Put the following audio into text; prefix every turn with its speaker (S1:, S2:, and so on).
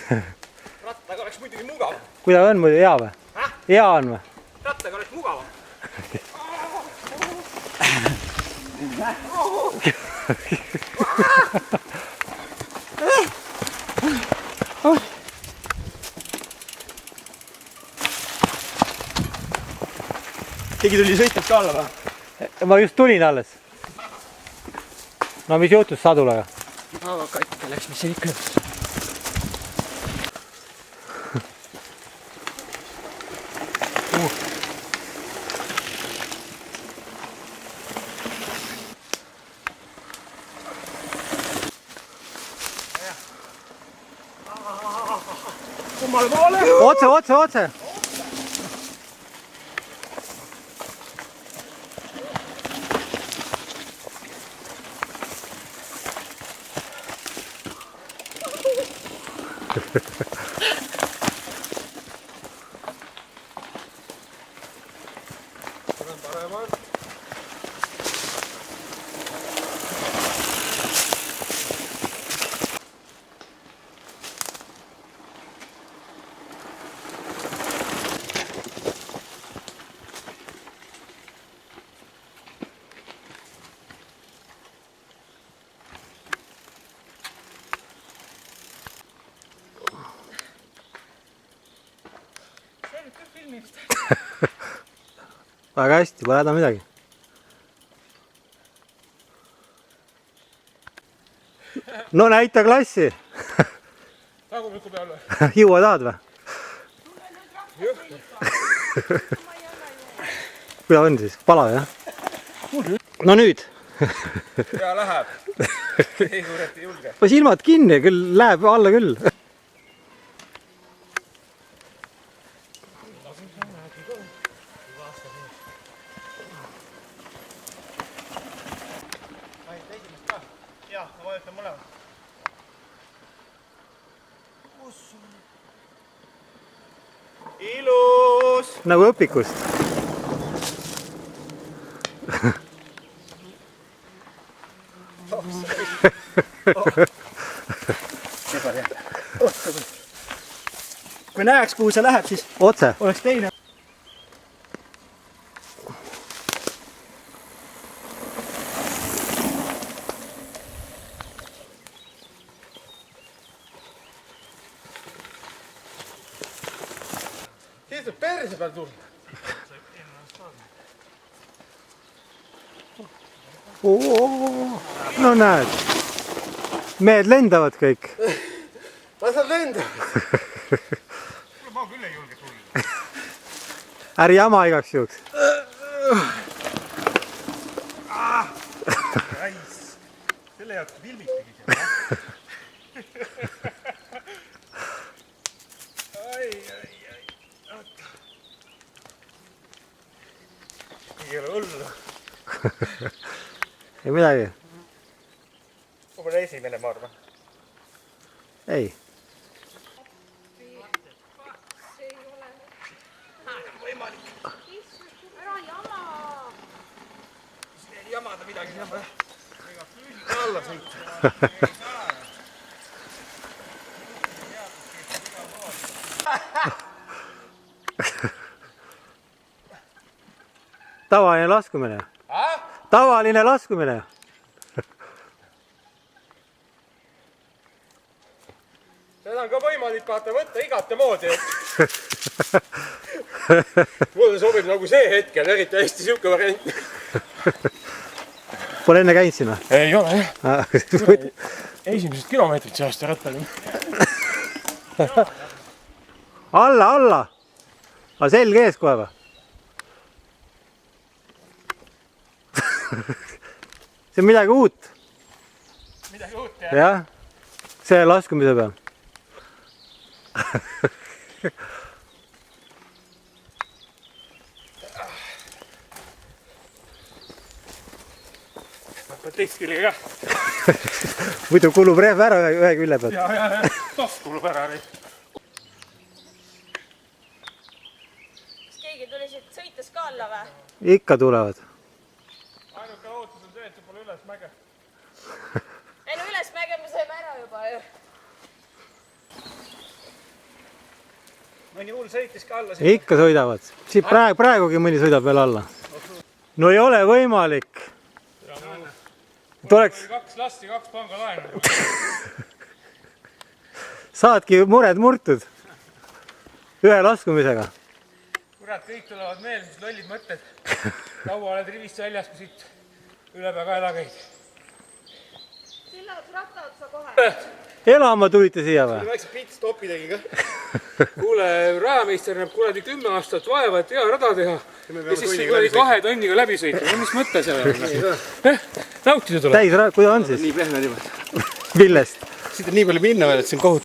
S1: Rattaga oleks muidugi mugav.
S2: Kuidas on muidu, hea või? Hea on või?
S1: Rattaga oleks mugav. Keegi tuli sõitnud ka alla või?
S2: Ma just tulin alles. No mis juhtus sadulaga?
S1: Katke läks, mis see ikka juhtus. Kummale poole?
S2: Otse! Väga hästi, pole häda midagi. No näita klassi.
S1: Tagumiku peal või?
S2: Juua tahad või? Kuidas on siis? Pala jah? No nüüd.
S1: Ja läheb. Ei kureti julge.
S2: Silmad kinni, küll läheb alla küll.
S1: Ilus!
S2: Nagu õpikust.
S1: Kui näeks, kuhu see läheb, siis
S2: Otse.
S1: oleks teine. Siis tuleb perse peal tulla.
S2: No näed. Mehed lendavad kõik.
S1: Ma saan lenda.
S3: Ma küll ei julge tulla.
S2: Äri jama igaks juhuks.
S3: Selle jaoks filmitigi seal. Ei ole hullu.
S2: Ei midagi.
S3: Ma pole esimene, ma arvan.
S2: Ei.
S4: Ära jama!
S1: Ei jamada midagi seal või? Alla sõita.
S2: Tavaline laskumine. Tavaline laskumine.
S1: Seda on ka võimalik vaata võtta igate moodi. Mulle sobib nagu see hetkel, eriti hästi siuke variant.
S2: Pole enne käinud siin või?
S1: Ei ole jah. Esimesed kilomeetrid see aasta rattal.
S2: Alla. Aga selg ees kohe või? See on midagi uut.
S1: Midagi uut jah.
S2: Jah. See laskumise peal.
S1: Teist külge ka.
S2: Muidu kulub rehv ära ühe külje pealt.
S1: Ja. Toss kulub ära.
S4: Kas keegi tuli siit sõites ka alla või?
S2: Ikka tulevad.
S1: Ainuke ootus on see, et see pole üles mäge.
S4: Ei no üles mäge me saime ära juba ju.
S3: mõni hull sõitis ka alla.
S2: Ikka sõidavad. Siit praegugi mõni sõidab veel alla. No ei ole võimalik. Oleks...
S3: 2 lasti, 2 pangalaenu.
S2: Saadki mured murtud. Ühe laskumisega.
S3: Kurat, kõik tulevad meelde, mis lollid mõtted. Kaua oled rivist väljas, kui siit üle pea kaela käid.
S4: Silla ratta otsa kohe.
S2: Elama tulite siia või?
S3: Väikse pitstopi tegi ka. Kuule, rajameister näeb kuradi 10 aastat vaeva, et hea rada teha. Ja siis kuradi 2 tonniga läbi sõita. Mis mõte see on? Nautida tuleb.
S2: Täis, kuidas on siis?
S3: Nii pehmed juba.
S2: Millest?
S3: Siit on nii palju minna veel, et see on kohutav.